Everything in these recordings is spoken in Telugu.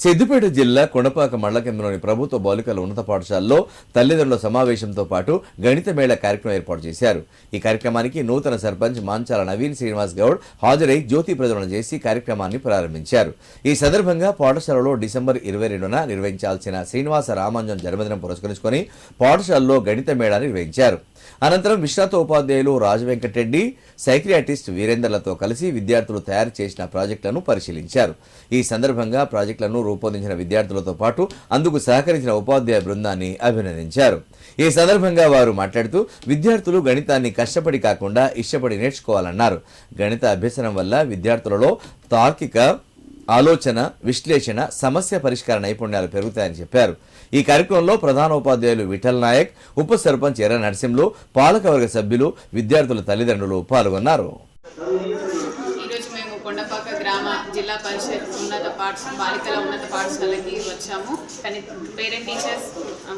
సిద్దిపేట జిల్లా కొండపాక మండల కేంద్రంలోని ప్రభుత్వ బాలికల ఉన్నత పాఠశాలలో తల్లిదండ్రుల సమావేశంతో పాటు గణిత మేళ కార్యక్రమం ఏర్పాటు చేశారు. ఈ కార్యక్రమానికి నూతన సర్పంచ్ మాంచాల నవీన్ శ్రీనివాస్ గౌడ్ హాజరై జ్యోతి ప్రజ్వలన చేసి కార్యక్రమాన్ని ప్రారంభించారు. ఈ సందర్భంగా పాఠశాలలో డిసెంబర్ 22న నిర్వహించాల్సిన శ్రీనివాస రామాంజన్ జన్మదినం పురస్కరించుకొని పాఠశాలలో గణిత మేళా నిర్వహించారు. అనంతరం విశ్రాంత ఉపాధ్యాయులు రాజవెంకటరెడ్డి, సైక్రియాటిస్ట్ వీరేందర్లతో కలిసి విద్యార్థులు తయారు చేసిన ప్రాజెక్టులను పరిశీలించారు. ఈ సందర్భంగా ప్రాజెక్టులను రూపొందించిన విద్యార్థులతో పాటు అందుకు సహకరించిన ఉపాధ్యాయ బృందాన్ని అభినందించారు. ఈ సందర్భంగా వారు మాట్లాడుతూ విద్యార్థులు గణితాన్ని కష్టపడి కాకుండా ఇష్టపడి నేర్చుకోవాలన్నారు. గణిత అభ్యసనం వల్ల విద్యార్థులలో తార్కిక ఆలోచన, విశ్లేషణ, సమస్య పరిష్కార నైపుణ్యాలు పెరుగుతాయని చెప్పారు. ఈ కార్యక్రమంలో ప్రధానోపాధ్యాయులు విఠల్ నాయక్, ఉప సర్పంచ్ ఎర్ర నరసింహులు, పాలకవర్గ సభ్యులు, విద్యార్థుల తల్లిదండ్రులు పాల్గొన్నారు. ఈరోజు మేము కొండపాక గ్రామ జిల్లా పరిషత్ బాలికల ఉన్నత పాఠశాలకి వచ్చాము. కానీ పేరెంట్ టీచర్స్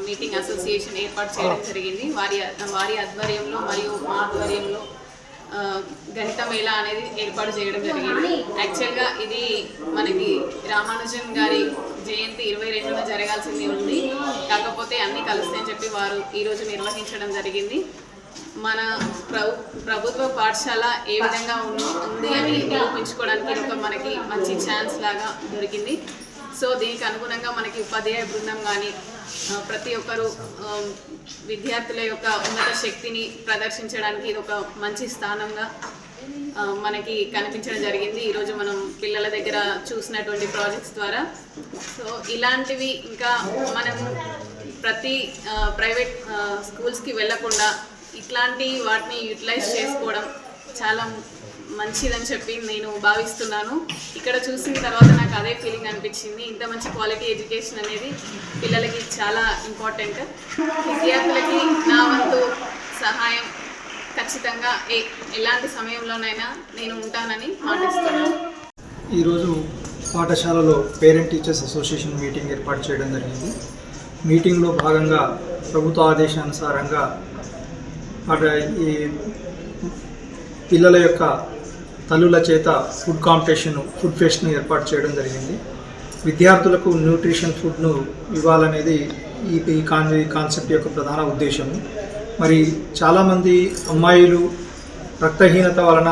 మీటింగ్ అసోసియేషన్ ఏర్పాటు చేయడం జరిగింది. వారి ఆధ్వర్యంలో మరియు మా ఆధ్వర్యంలో గణిత మేళా అనేది ఏర్పాటు చేయడం జరిగింది. యాక్చువల్గా ఇది మనకి రామానుజన్ గారి జయంతి 22న జరగాల్సింది ఉంది. కాకపోతే అన్నీ కలుస్తాయని చెప్పి వారు ఈరోజు నిర్వహించడం జరిగింది. మన ప్రభుత్వ పాఠశాల ఏ విధంగా ఉంది అని నిరూపించుకోవడానికి ఒక మనకి మంచి ఛాన్స్ లాగా దొరికింది. సో దీనికి అనుగుణంగా మనకి ఉపాధ్యాయ బృందం కానీ ప్రతి ఒక్కరు విద్యార్థుల యొక్క ఉన్నత శక్తిని ప్రదర్శించడానికి ఇది ఒక మంచి స్థానంగా మనకి కనిపించడం జరిగింది. ఈరోజు మనం పిల్లల దగ్గర చూసినటువంటి ప్రాజెక్ట్స్ ద్వారా. సో ఇలాంటివి ఇంకా మనం ప్రతి ప్రైవేట్ స్కూల్స్కి వెళ్ళకుండా ఇట్లాంటి వాటిని యూటిలైజ్ చేసుకోవడం చాలా మంచిదని చెప్పి నేను భావిస్తున్నాను. ఇక్కడ చూసిన తర్వాత నాకు అదే ఫీలింగ్ అనిపించింది. ఇంత మంచి క్వాలిటీ ఎడ్యుకేషన్ అనేది పిల్లలకి చాలా ఇంపార్టెంట్. విద్యార్థులకి నా వంతు సహాయం ఖచ్చితంగా ఎలాంటి సమయంలోనైనా నేను ఉంటానని మాటిస్తున్నాను. ఈరోజు పాఠశాలలో పేరెంట్ టీచర్స్ అసోసియేషన్ మీటింగ్ ఏర్పాటు చేయడం జరిగింది. మీటింగ్లో భాగంగా ప్రభుత్వ ఆదేశానుసారంగా ఈ పిల్లల యొక్క తల్లుల చేత ఫుడ్ ఫెస్ట్ను ఏర్పాటు చేయడం జరిగింది. విద్యార్థులకు న్యూట్రిషన్ ఫుడ్ను ఇవ్వాలనేది ఈ కాన్సెప్ట్ యొక్క ప్రధాన ఉద్దేశము. మరి చాలామంది అమ్మాయిలు రక్తహీనత వలన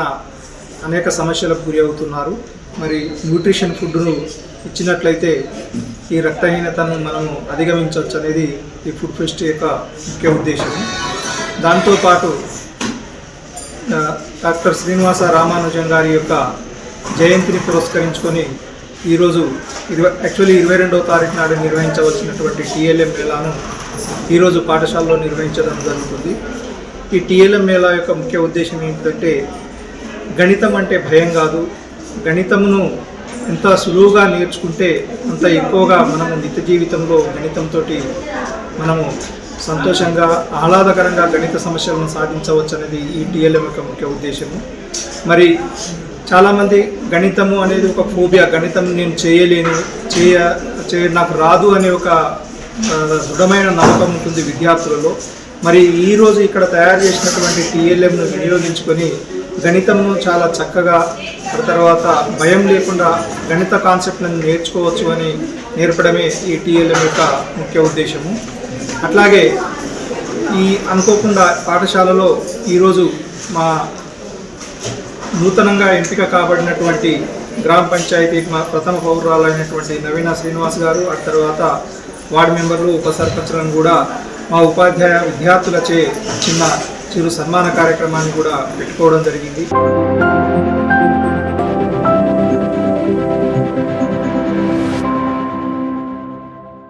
అనేక సమస్యలకు గురి అవుతున్నారు. మరి న్యూట్రిషన్ ఫుడ్ను ఇచ్చినట్లయితే ఈ రక్తహీనతను మనము అధిగమించవచ్చు అనేది ఈ ఫుడ్ ఫెస్ట్ యొక్క ముఖ్య ఉద్దేశం. దాంతోపాటు డాక్టర్ శ్రీనివాస రామానుజన్ గారి యొక్క జయంతిని పురస్కరించుకొని ఈరోజు 22వ తారీఖు నాడు నిర్వహించవలసినటువంటి టీఎల్ఎం మేళాను ఈరోజు పాఠశాలలో నిర్వహించడం జరుగుతుంది. ఈ టీఎల్ఎం మేళా యొక్క ముఖ్య ఉద్దేశం ఏమిటంటే గణితం అంటే భయం కాదు, గణితమును ఎంత సులువుగా నేర్చుకుంటే అంత ఎక్కువగా మనము నిత్య జీవితంలో గణితంతో మనము సంతోషంగా ఆహ్లాదకరంగా గణిత సమస్యలను సాధించవచ్చు అనేది ఈ టీఎల్ఎం యొక్క ముఖ్య ఉద్దేశము. మరి చాలామంది గణితము అనేది ఒక ఫోబియా, గణితం నేను చేయలేను, నాకు రాదు అనే ఒక దృఢమైన నమ్మకం ఉంటుంది విద్యార్థులలో. మరి ఈరోజు ఇక్కడ తయారు చేసినటువంటి టీఎల్ఎంను వినియోగించుకొని గణితంను చాలా చక్కగా తర్వాత భయం లేకుండా గణిత కాన్సెప్ట్లను నేర్చుకోవచ్చు అని నేర్పడమే ఈ టీఎల్ఎం యొక్క ముఖ్య ఉద్దేశము. అట్లాగే ఈ అనుకోకుండా పాఠశాలలో ఈరోజు మా నూతనంగా ఎంపిక కాబడినటువంటి గ్రామ పంచాయతీ మా ప్రథమ పౌరురాలైనటువంటి నవీన శ్రీనివాస్ గారు, ఆ తర్వాత వార్డు మెంబర్లు, ఉప సర్పంచులను కూడా మా ఉపాధ్యాయ విద్యార్థులచే చిరు సన్మాన కార్యక్రమాన్ని కూడా పెట్టుకోవడం జరిగింది.